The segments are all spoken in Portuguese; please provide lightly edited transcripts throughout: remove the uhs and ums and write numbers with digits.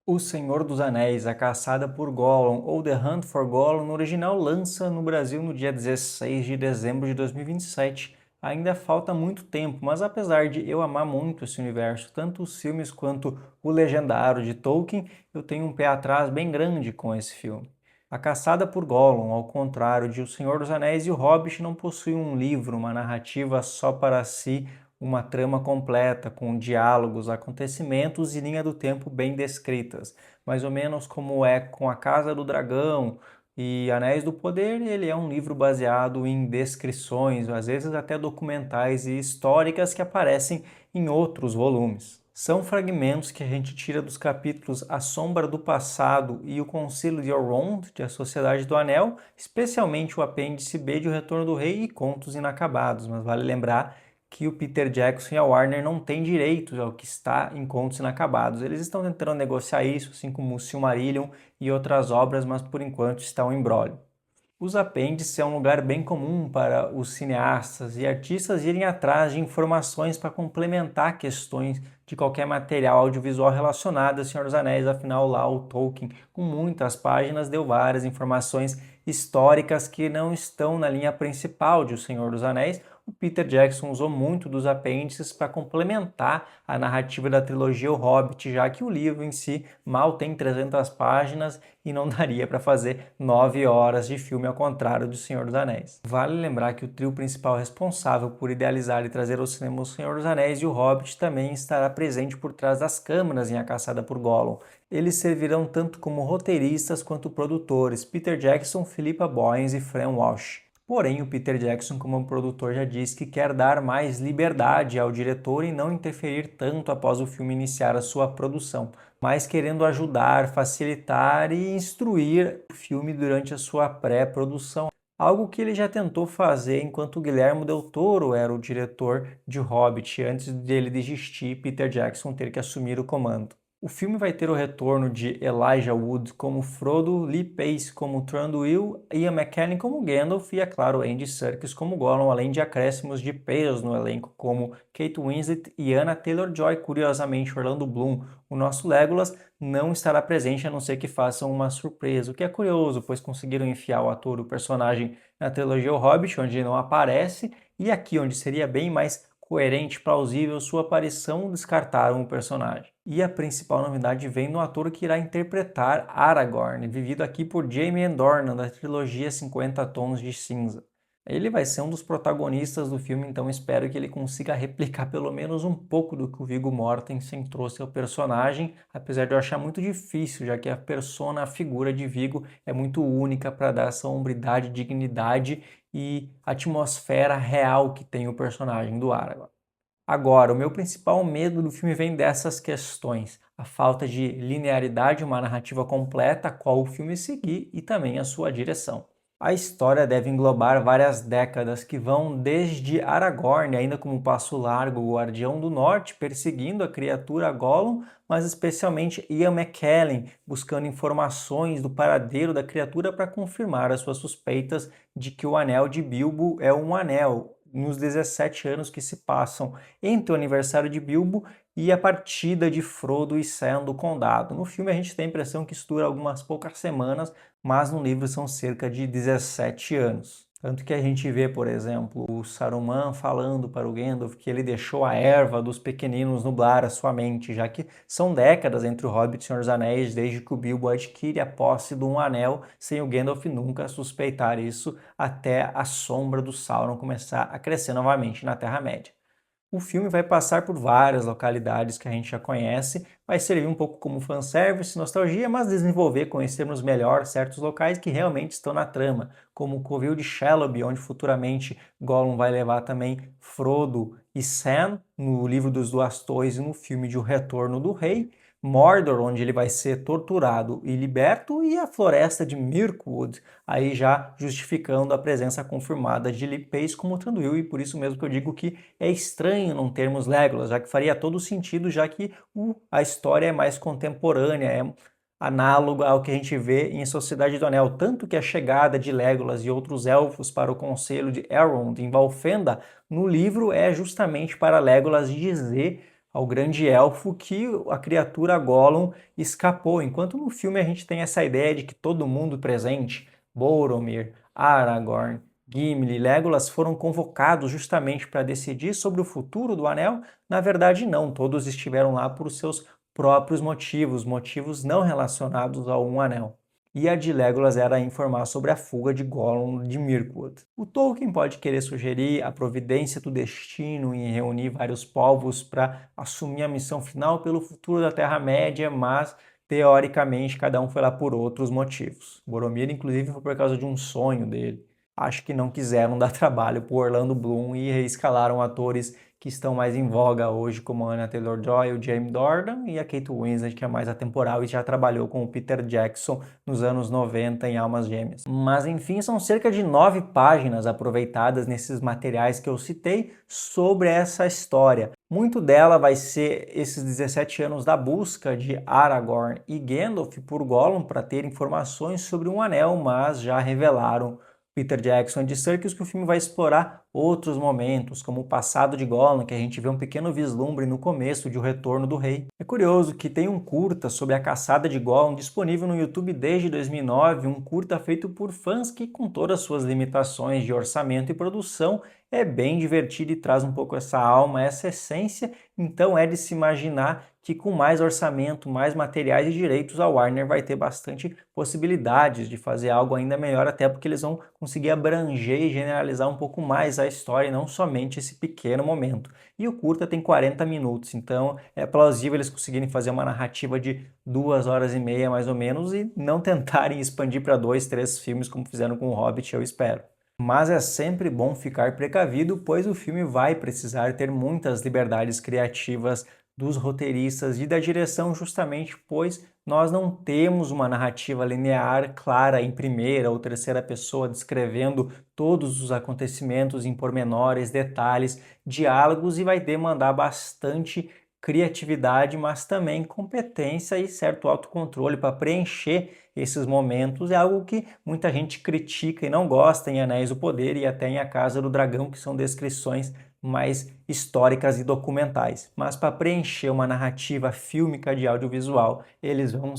O Senhor dos Anéis, A Caçada por Gollum, ou The Hunt for Gollum, no original, lança no Brasil no dia 16 de dezembro de 2027. Ainda falta muito tempo, mas apesar de eu amar muito esse universo, tanto os filmes quanto o Legendário de Tolkien, eu tenho um pé atrás bem grande com esse filme. A Caçada por Gollum, ao contrário de O Senhor dos Anéis e O Hobbit, não possui um livro, uma narrativa só para si, uma trama completa, com diálogos, acontecimentos e linha do tempo bem descritas. Mais ou menos como é com A Casa do Dragão e Anéis do Poder, ele é um livro baseado em descrições, às vezes até documentais e históricas que aparecem em outros volumes. São fragmentos que a gente tira dos capítulos A Sombra do Passado e O Conselho de Elrond, de A Sociedade do Anel, especialmente o apêndice B de O Retorno do Rei e Contos Inacabados, mas vale lembrar que o Peter Jackson e a Warner não têm direitos ao que está em Contos Inacabados. Eles estão tentando negociar isso, assim como o Silmarillion e outras obras, mas por enquanto está um imbróglio. Os apêndices é um lugar bem comum para os cineastas e artistas irem atrás de informações para complementar questões de qualquer material audiovisual relacionado a Senhor dos Anéis. Afinal, lá o Tolkien, com muitas páginas, deu várias informações históricas que não estão na linha principal de O Senhor dos Anéis. O Peter Jackson usou muito dos apêndices para complementar a narrativa da trilogia O Hobbit, já que o livro em si mal tem 300 páginas e não daria para fazer 9 horas de filme ao contrário do Senhor dos Anéis. Vale lembrar que o trio principal responsável por idealizar e trazer ao cinema O Senhor dos Anéis e O Hobbit também estará presente por trás das câmeras em A Caçada por Gollum. Eles servirão tanto como roteiristas quanto produtores, Peter Jackson, Philippa Boyens e Fran Walsh. Porém, o Peter Jackson, como produtor, já disse que quer dar mais liberdade ao diretor e não interferir tanto após o filme iniciar a sua produção, mas querendo ajudar, facilitar e instruir o filme durante a sua pré-produção. Algo que ele já tentou fazer enquanto Guillermo del Toro era o diretor de Hobbit, antes dele desistir e Peter Jackson ter que assumir o comando. O filme vai ter o retorno de Elijah Wood como Frodo, Lee Pace como Thranduil, Ian McKellen como Gandalf e, é claro, Andy Serkis como Gollum, além de acréscimos de peso no elenco como Kate Winslet e Anna Taylor-Joy. Curiosamente, Orlando Bloom, o nosso Legolas, não estará presente a não ser que façam uma surpresa, o que é curioso, pois conseguiram enfiar o ator, o personagem, na trilogia O Hobbit, onde ele não aparece, e aqui, onde seria bem mais coerente, plausível sua aparição, descartaram o personagem. E a principal novidade vem no ator que irá interpretar Aragorn, vivido aqui por Jamie Dornan, da trilogia 50 Tons de Cinza. Ele vai ser um dos protagonistas do filme, então espero que ele consiga replicar pelo menos um pouco do que o Viggo Mortensen trouxe ao personagem, apesar de eu achar muito difícil, já que a persona, a figura de Viggo é muito única para dar essa hombridade, dignidade e atmosfera real que tem o personagem do Aragorn. Agora, o meu principal medo do filme vem dessas questões: a falta de linearidade, uma narrativa completa a qual o filme seguir e também a sua direção. A história deve englobar várias décadas que vão desde Aragorn, ainda como Passo Largo, o Guardião do Norte, perseguindo a criatura Gollum, mas especialmente Ian McKellen, buscando informações do paradeiro da criatura para confirmar as suas suspeitas de que o anel de Bilbo é um anel, nos 17 anos que se passam entre o aniversário de Bilbo e a partida de Frodo e Sam do Condado. No filme a gente tem a impressão que isso dura algumas poucas semanas, mas no livro são cerca de 17 anos. Tanto que a gente vê, por exemplo, o Saruman falando para o Gandalf que ele deixou a erva dos pequeninos nublar a sua mente, já que são décadas entre o Hobbit e o Senhor dos Anéis, desde que o Bilbo adquire a posse de um anel, sem o Gandalf nunca suspeitar isso, até a sombra do Sauron começar a crescer novamente na Terra-média. O filme vai passar por várias localidades que a gente já conhece, vai servir um pouco como fanservice, nostalgia, mas desenvolver, conhecermos melhor certos locais que realmente estão na trama, como o Covil de Shelob, onde futuramente Gollum vai levar também Frodo e Sam, no livro dos Duas Torres e no filme de O Retorno do Rei, Mordor, onde ele vai ser torturado e liberto, e a floresta de Mirkwood, aí já justificando a presença confirmada de Lee Pace como Thranduil, e por isso mesmo que eu digo que é estranho não termos Legolas, já que faria todo sentido, já que a história é mais contemporânea, é análoga ao que a gente vê em Sociedade do Anel, tanto que a chegada de Legolas e outros elfos para o conselho de Elrond em Valfenda no livro é justamente para Legolas dizer ao grande elfo que a criatura Gollum escapou, enquanto no filme a gente tem essa ideia de que todo mundo presente, Boromir, Aragorn, Gimli e Legolas foram convocados justamente para decidir sobre o futuro do Anel. Na verdade, não, todos estiveram lá por seus próprios motivos, motivos não relacionados ao Um Anel. E a de Legolas era informar sobre a fuga de Gollum de Mirkwood. O Tolkien pode querer sugerir a providência do destino em reunir vários povos para assumir a missão final pelo futuro da Terra-média, mas teoricamente cada um foi lá por outros motivos. Boromir, inclusive, foi por causa de um sonho dele. Acho que não quiseram dar trabalho para Orlando Bloom e reescalaram atores que estão mais em voga hoje, como a Anya Taylor-Joy, o James Dornan e a Kate Winslet, que é mais atemporal e já trabalhou com o Peter Jackson nos anos 90 em Almas Gêmeas. Mas enfim, são cerca de 9 páginas aproveitadas nesses materiais que eu citei sobre essa história. Muito dela vai ser esses 17 anos da busca de Aragorn e Gandalf por Gollum para ter informações sobre um anel, mas já revelaram Peter Jackson e Andy Serkis que o filme vai explorar outros momentos, como o passado de Gollum, que a gente vê um pequeno vislumbre no começo de O Retorno do Rei. É curioso que tem um curta sobre a caçada de Gollum disponível no YouTube desde 2009, um curta feito por fãs que, com todas as suas limitações de orçamento e produção, é bem divertido e traz um pouco essa alma, essa essência, então é de se imaginar que com mais orçamento, mais materiais e direitos, a Warner vai ter bastante possibilidades de fazer algo ainda melhor, até porque eles vão conseguir abranger e generalizar um pouco mais a história e não somente esse pequeno momento. E o curta tem 40 minutos, então é plausível eles conseguirem fazer uma narrativa de 2 horas e meia mais ou menos e não tentarem expandir para 2, 3 filmes como fizeram com o Hobbit, eu espero. Mas é sempre bom ficar precavido, pois o filme vai precisar ter muitas liberdades criativas dos roteiristas e da direção, justamente pois nós não temos uma narrativa linear clara em primeira ou terceira pessoa descrevendo todos os acontecimentos em pormenores, detalhes, diálogos e vai demandar bastante criatividade, mas também competência e certo autocontrole para preencher esses momentos. É algo que muita gente critica e não gosta em Anéis do Poder e até em A Casa do Dragão, que são descrições mais históricas e documentais. Mas para preencher uma narrativa fílmica de audiovisual, eles vão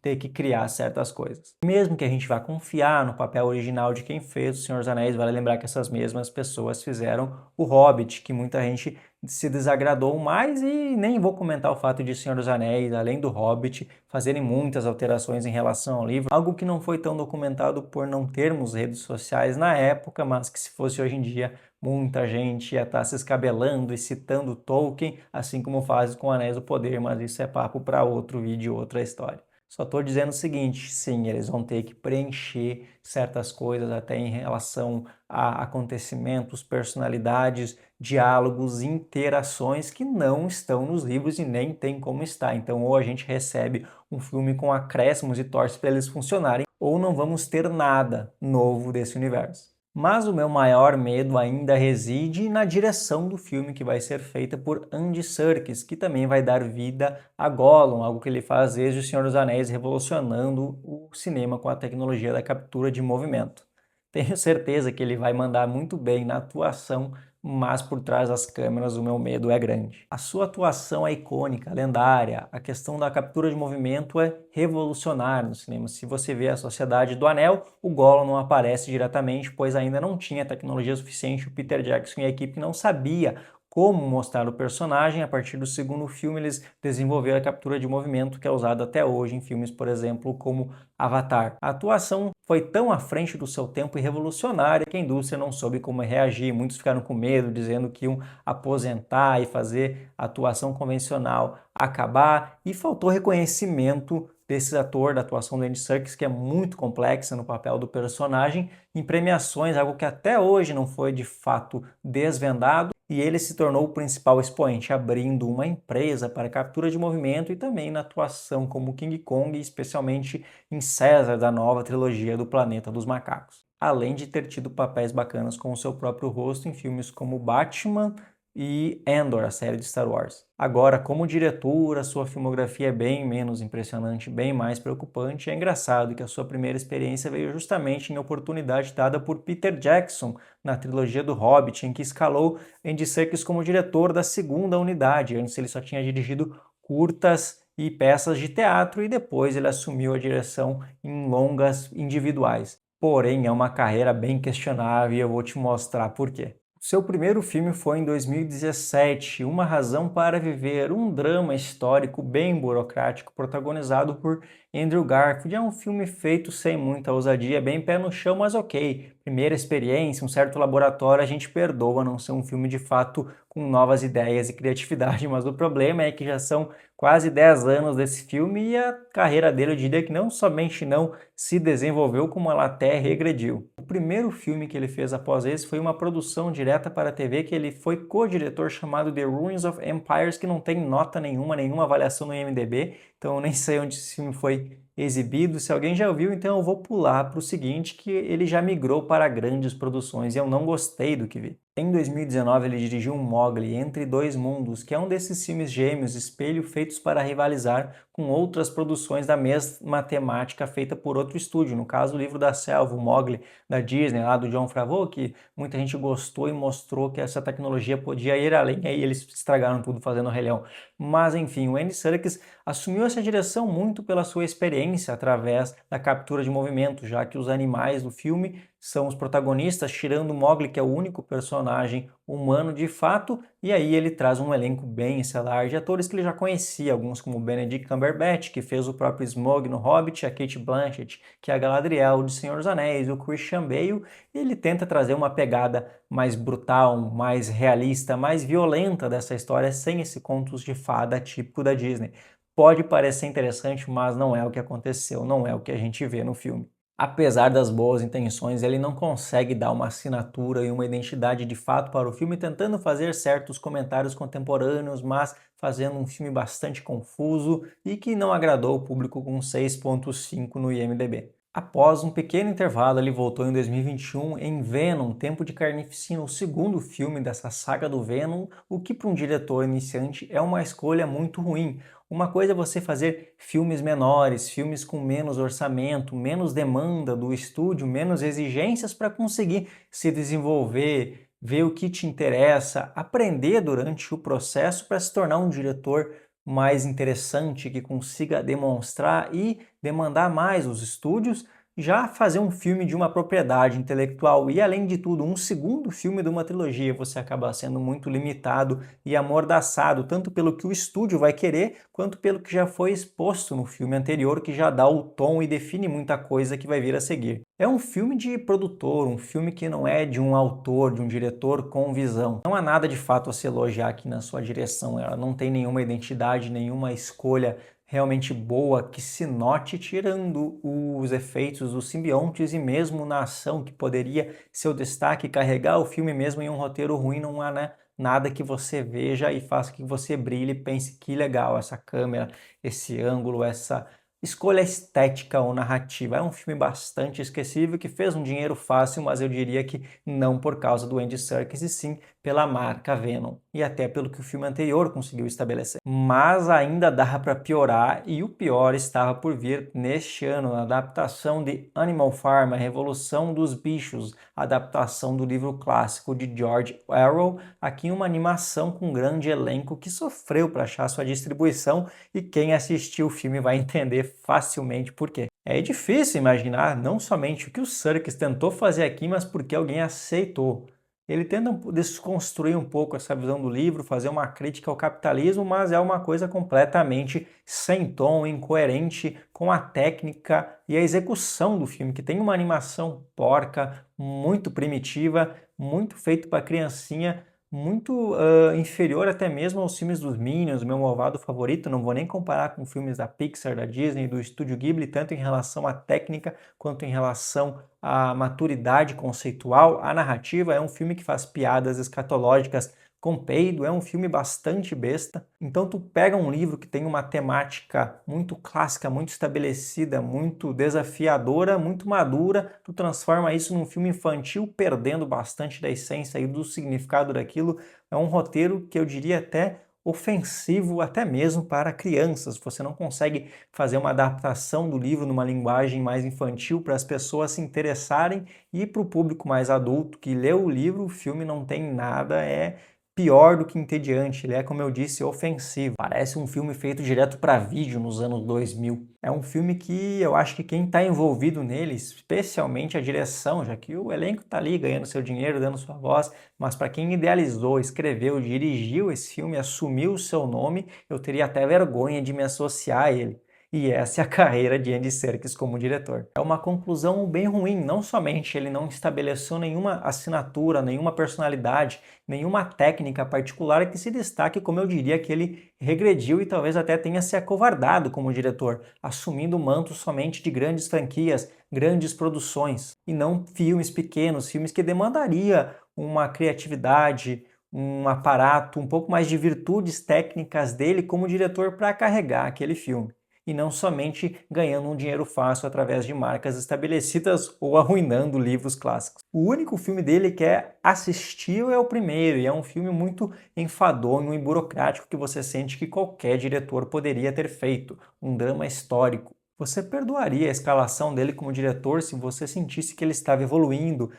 ter que criar certas coisas. Mesmo que a gente vá confiar no papel original de quem fez O Senhor dos Anéis, vale lembrar que essas mesmas pessoas fizeram O Hobbit, que muita gente se desagradou mais, e nem vou comentar o fato de Senhor dos Anéis, além do Hobbit, fazerem muitas alterações em relação ao livro, algo que não foi tão documentado por não termos redes sociais na época, mas que se fosse hoje em dia, muita gente ia estar se escabelando e citando Tolkien, assim como faz com Anéis do Poder, mas isso é papo para outro vídeo, outra história. Só estou dizendo o seguinte, sim, eles vão ter que preencher certas coisas até em relação a acontecimentos, personalidades, diálogos, interações que não estão nos livros e nem tem como estar. Então, ou a gente recebe um filme com acréscimos e torce para eles funcionarem, ou não vamos ter nada novo desse universo. Mas o meu maior medo ainda reside na direção do filme, que vai ser feita por Andy Serkis, que também vai dar vida a Gollum, algo que ele faz desde O Senhor dos Anéis, revolucionando o cinema com a tecnologia da captura de movimento. Tenho certeza que ele vai mandar muito bem na atuação, mas por trás das câmeras o meu medo é grande. A sua atuação é icônica, lendária, a questão da captura de movimento é revolucionária no cinema. Se você vê A Sociedade do Anel, o Gollum não aparece diretamente, pois ainda não tinha tecnologia suficiente, o Peter Jackson e a equipe não sabia como mostrar o personagem. A partir do segundo filme, eles desenvolveram a captura de movimento, que é usada até hoje em filmes, por exemplo, como Avatar. A atuação foi tão à frente do seu tempo e revolucionária que a indústria não soube como reagir. Muitos ficaram com medo, dizendo que iam aposentar e fazer a atuação convencional acabar, e faltou reconhecimento desse ator, da atuação do Andy Serkis, que é muito complexa no papel do personagem, em premiações, algo que até hoje não foi de fato desvendado, e ele se tornou o principal expoente, abrindo uma empresa para captura de movimento e também na atuação como King Kong, especialmente em César, da nova trilogia do Planeta dos Macacos. Além de ter tido papéis bacanas com o seu próprio rosto em filmes como Batman, e Andor, a série de Star Wars. Agora, como diretor, a sua filmografia é bem menos impressionante, bem mais preocupante. É engraçado que a sua primeira experiência veio justamente em oportunidade dada por Peter Jackson na trilogia do Hobbit, em que escalou Andy Serkis como diretor da segunda unidade. Antes ele só tinha dirigido curtas e peças de teatro e depois ele assumiu a direção em longas individuais. Porém, é uma carreira bem questionável e eu vou te mostrar por quê. Seu primeiro filme foi em 2017, Uma Razão para Viver, um drama histórico bem burocrático, protagonizado por Andrew Garfield. É um filme feito sem muita ousadia, bem pé no chão, mas ok. Primeira experiência, um certo laboratório, a gente perdoa não ser um filme de fato com novas ideias e criatividade, mas o problema é que já são quase 10 anos desse filme e a carreira dele, eu diria que não somente não se desenvolveu, como ela até regrediu. O primeiro filme que ele fez após esse foi uma produção direta para a TV que ele foi co-diretor chamado The Ruins of Empires, que não tem nota nenhuma avaliação no IMDb, então eu nem sei onde esse filme foi exibido. Se alguém já viu, então eu vou pular para o seguinte, que ele já migrou para grandes produções e eu não gostei do que vi. Em 2019 ele dirigiu Mowgli, Entre Dois Mundos, que é um desses filmes gêmeos, espelho, feitos para rivalizar com outras produções da mesma temática feita por outro estúdio, no caso o Livro da Selva, o Mowgli da Disney, lá do Jon Favreau, que muita gente gostou e mostrou que essa tecnologia podia ir além, aí eles estragaram tudo fazendo o Rei Leão. Mas enfim, o Andy Serkis assumiu essa direção muito pela sua experiência através da captura de movimento, já que os animais do filme são os protagonistas, tirando Mowgli, que é o único personagem humano de fato, e aí ele traz um elenco bem estelar de atores que ele já conhecia, alguns como Benedict Cumberbatch, que fez o próprio Smaug no Hobbit, a Cate Blanchett, que é a Galadriel de Senhor dos Anéis, o Christian Bale, e ele tenta trazer uma pegada mais brutal, mais realista, mais violenta dessa história, sem esse contos de fada típico da Disney. Pode parecer interessante, mas não é o que aconteceu, não é o que a gente vê no filme. Apesar das boas intenções, ele não consegue dar uma assinatura e uma identidade de fato para o filme, tentando fazer certos comentários contemporâneos, mas fazendo um filme bastante confuso e que não agradou o público com 6.5 no IMDb. Após um pequeno intervalo, ele voltou em 2021 em Venom, Tempo de Carnificina, o segundo filme dessa saga do Venom, o que para um diretor iniciante é uma escolha muito ruim. Uma coisa é você fazer filmes menores, filmes com menos orçamento, menos demanda do estúdio, menos exigências para conseguir se desenvolver, ver o que te interessa, aprender durante o processo para se tornar um diretor mais interessante, que consiga demonstrar e demandar mais os estúdios, já fazer um filme de uma propriedade intelectual e, além de tudo, um segundo filme de uma trilogia, você acaba sendo muito limitado e amordaçado, tanto pelo que o estúdio vai querer, quanto pelo que já foi exposto no filme anterior, que já dá o tom e define muita coisa que vai vir a seguir. É um filme de produtor, um filme que não é de um autor, de um diretor com visão. Não há nada de fato a se elogiar aqui na sua direção, ela não tem nenhuma identidade, nenhuma escolha realmente boa que se note, tirando os efeitos dos simbiontes e mesmo na ação, que poderia ser o destaque, carregar o filme mesmo em um roteiro ruim, não há, né, nada que você veja e faça que você brilhe e pense que legal essa câmera, esse ângulo, essa escolha estética ou narrativa. É um filme bastante esquecível que fez um dinheiro fácil, mas eu diria que não por causa do Andy Serkis, e sim pela marca Venom e até pelo que o filme anterior conseguiu estabelecer. Mas ainda dá para piorar e o pior estava por vir neste ano, a adaptação de Animal Farm, a Revolução dos Bichos, a adaptação do livro clássico de George Orwell, aqui em uma animação com um grande elenco que sofreu para achar sua distribuição e quem assistiu o filme vai entender facilmente por quê. É difícil imaginar não somente o que o Serkis tentou fazer aqui, mas porque alguém aceitou. Ele tenta desconstruir um pouco essa visão do livro, fazer uma crítica ao capitalismo, mas é uma coisa completamente sem tom, incoerente com a técnica e a execução do filme, que tem uma animação porca, muito primitiva, muito feito para criancinha, muito inferior até mesmo aos filmes dos Minions, meu malvado favorito. Não vou nem comparar com filmes da Pixar, da Disney, do Estúdio Ghibli, tanto em relação à técnica quanto em relação à maturidade conceitual. A narrativa é um filme que faz piadas escatológicas com peido, é um filme bastante besta. Então tu pega um livro que tem uma temática muito clássica, muito estabelecida, muito desafiadora, muito madura, tu transforma isso num filme infantil, perdendo bastante da essência e do significado daquilo. É um roteiro que eu diria até ofensivo, até mesmo para crianças. Você não consegue fazer uma adaptação do livro numa linguagem mais infantil para as pessoas se interessarem, e para o público mais adulto que lê o livro, o filme não tem nada, é pior do que entediante, ele é, como eu disse, ofensivo. Parece um filme feito direto para vídeo nos anos 2000. É um filme que eu acho que quem está envolvido nele, especialmente a direção, já que o elenco está ali ganhando seu dinheiro, dando sua voz, mas para quem idealizou, escreveu, dirigiu esse filme, assumiu o seu nome, eu teria até vergonha de me associar a ele. E essa é a carreira de Andy Serkis como diretor. É uma conclusão bem ruim, não somente ele não estabeleceu nenhuma assinatura, nenhuma personalidade, nenhuma técnica particular que se destaque, como eu diria que ele regrediu e talvez até tenha se acovardado como diretor, assumindo o manto somente de grandes franquias, grandes produções, e não filmes pequenos, filmes que demandaria uma criatividade, um aparato, um pouco mais de virtudes técnicas dele como diretor para carregar aquele filme, e não somente ganhando um dinheiro fácil através de marcas estabelecidas ou arruinando livros clássicos. O único filme dele que é assistível é o primeiro, e é um filme muito enfadonho e burocrático que você sente que qualquer diretor poderia ter feito, um drama histórico. Você perdoaria a escalação dele como diretor se você sentisse que ele estava evoluindo,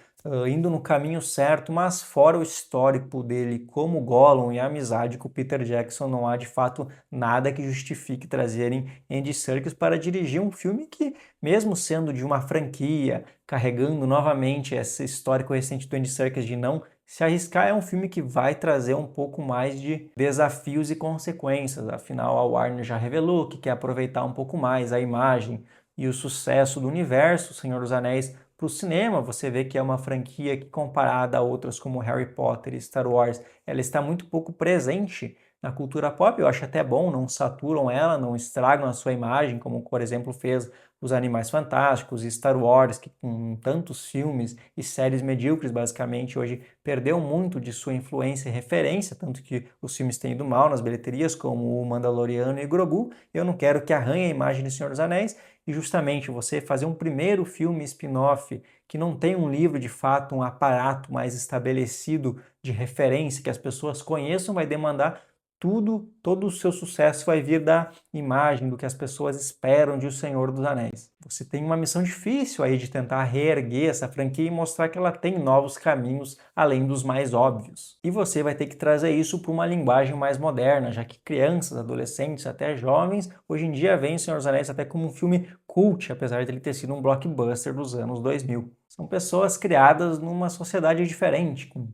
indo no caminho certo, mas fora o histórico dele como Gollum e a amizade com o Peter Jackson, não há de fato nada que justifique trazerem Andy Serkis para dirigir um filme que, mesmo sendo de uma franquia, carregando novamente esse histórico recente do Andy Serkis de não se arriscar, é um filme que vai trazer um pouco mais de desafios e consequências. Afinal, a Warner já revelou que quer aproveitar um pouco mais a imagem e o sucesso do universo Senhor dos Anéis para o cinema. Você vê que é uma franquia que, comparada a outras como Harry Potter e Star Wars, ela está muito pouco presente na cultura pop. Eu acho até bom, não saturam ela, não estragam a sua imagem, como, por exemplo, fez os Animais Fantásticos e Star Wars, que com tantos filmes e séries medíocres, basicamente, hoje perdeu muito de sua influência e referência, tanto que os filmes têm ido mal nas bilheterias, como o Mandaloriano e Grogu. Eu não quero que arranhe a imagem de Senhor dos Anéis, e justamente você fazer um primeiro filme spin-off que não tem um livro de fato, um aparato mais estabelecido de referência, que as pessoas conheçam, vai demandar todo o seu sucesso vai vir da imagem, do que as pessoas esperam de O Senhor dos Anéis. Você tem uma missão difícil aí de tentar reerguer essa franquia e mostrar que ela tem novos caminhos além dos mais óbvios. E você vai ter que trazer isso para uma linguagem mais moderna, já que crianças, adolescentes, até jovens, hoje em dia veem O Senhor dos Anéis até como um filme cult, apesar de ele ter sido um blockbuster dos anos 2000. São pessoas criadas numa sociedade diferente, com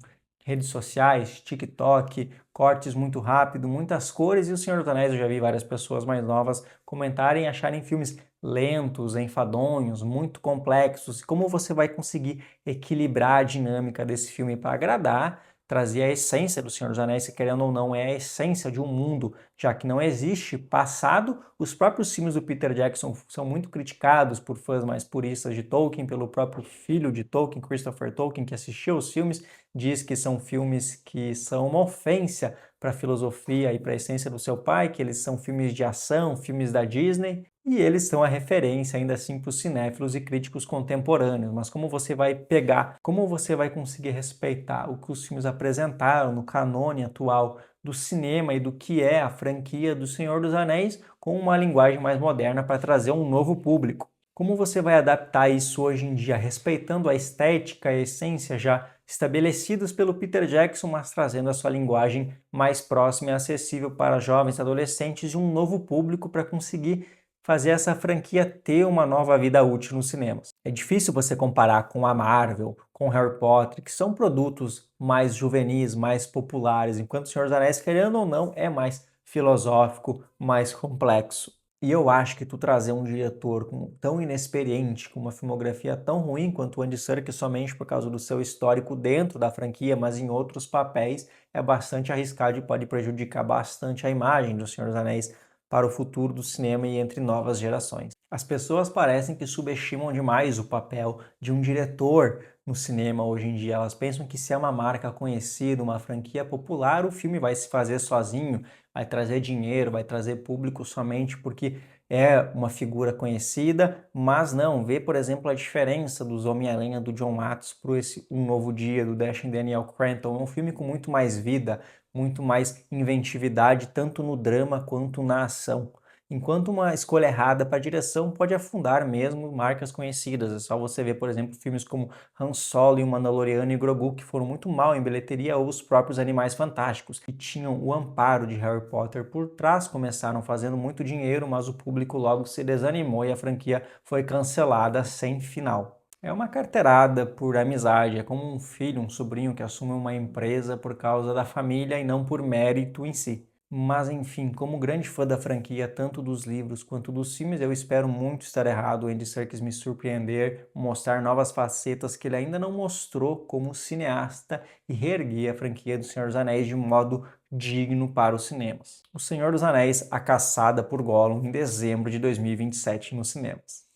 redes sociais, TikTok, cortes muito rápido, muitas cores, e O Senhor dos Anéis eu já vi várias pessoas mais novas comentarem e acharem filmes lentos, enfadonhos, muito complexos. Como você vai conseguir equilibrar a dinâmica desse filme para agradar, trazer a essência do Senhor dos Anéis, que querendo ou não é a essência de um mundo, já que não existe passado. Os próprios filmes do Peter Jackson são muito criticados por fãs mais puristas de Tolkien, pelo próprio filho de Tolkien, Christopher Tolkien, que assistiu os filmes, diz que são filmes que são uma ofensa para a filosofia e para a essência do seu pai, que eles são filmes de ação, filmes da Disney, e eles são a referência ainda assim para os cinéfilos e críticos contemporâneos. Mas como você vai pegar, como você vai conseguir respeitar o que os filmes apresentaram no canone atual do cinema e do que é a franquia do Senhor dos Anéis com uma linguagem mais moderna para trazer um novo público? Como você vai adaptar isso hoje em dia, respeitando a estética e a essência já estabelecidas pelo Peter Jackson, mas trazendo a sua linguagem mais próxima e acessível para jovens, adolescentes e um novo público para conseguir fazer essa franquia ter uma nova vida útil nos cinemas? É difícil você comparar com a Marvel, com Harry Potter, que são produtos mais juvenis, mais populares, enquanto O Senhor dos Anéis, querendo ou não, é mais filosófico, mais complexo. E eu acho que tu trazer um diretor tão inexperiente, com uma filmografia tão ruim quanto o Andy Serkis somente por causa do seu histórico dentro da franquia, mas em outros papéis, é bastante arriscado e pode prejudicar bastante a imagem do Senhor dos Anéis para o futuro do cinema e entre novas gerações. As pessoas parecem que subestimam demais o papel de um diretor no cinema hoje em dia. Elas pensam que se é uma marca conhecida, uma franquia popular, o filme vai se fazer sozinho, vai trazer dinheiro, vai trazer público somente porque é uma figura conhecida, mas não. Vê, por exemplo, a diferença dos Homem-Aranha do John Watts para esse Um Novo Dia do Destin Daniel Cretton. É um filme com muito mais vida, muito mais inventividade, tanto no drama quanto na ação. Enquanto uma escolha errada para a direção pode afundar mesmo marcas conhecidas. É só você ver, por exemplo, filmes como Han Solo e o Mandaloriano e Grogu, que foram muito mal em bilheteria, ou os próprios Animais Fantásticos, que tinham o amparo de Harry Potter por trás, começaram fazendo muito dinheiro, mas o público logo se desanimou e a franquia foi cancelada sem final. É uma carteirada por amizade, é como um filho, um sobrinho que assume uma empresa por causa da família e não por mérito em si. Mas enfim, como grande fã da franquia, tanto dos livros quanto dos filmes, eu espero muito estar errado, o Andy Serkis me surpreender, mostrar novas facetas que ele ainda não mostrou como cineasta e reerguer a franquia do Senhor dos Anéis de modo digno para os cinemas. O Senhor dos Anéis, A Caçada por Gollum, em dezembro de 2027 nos cinemas.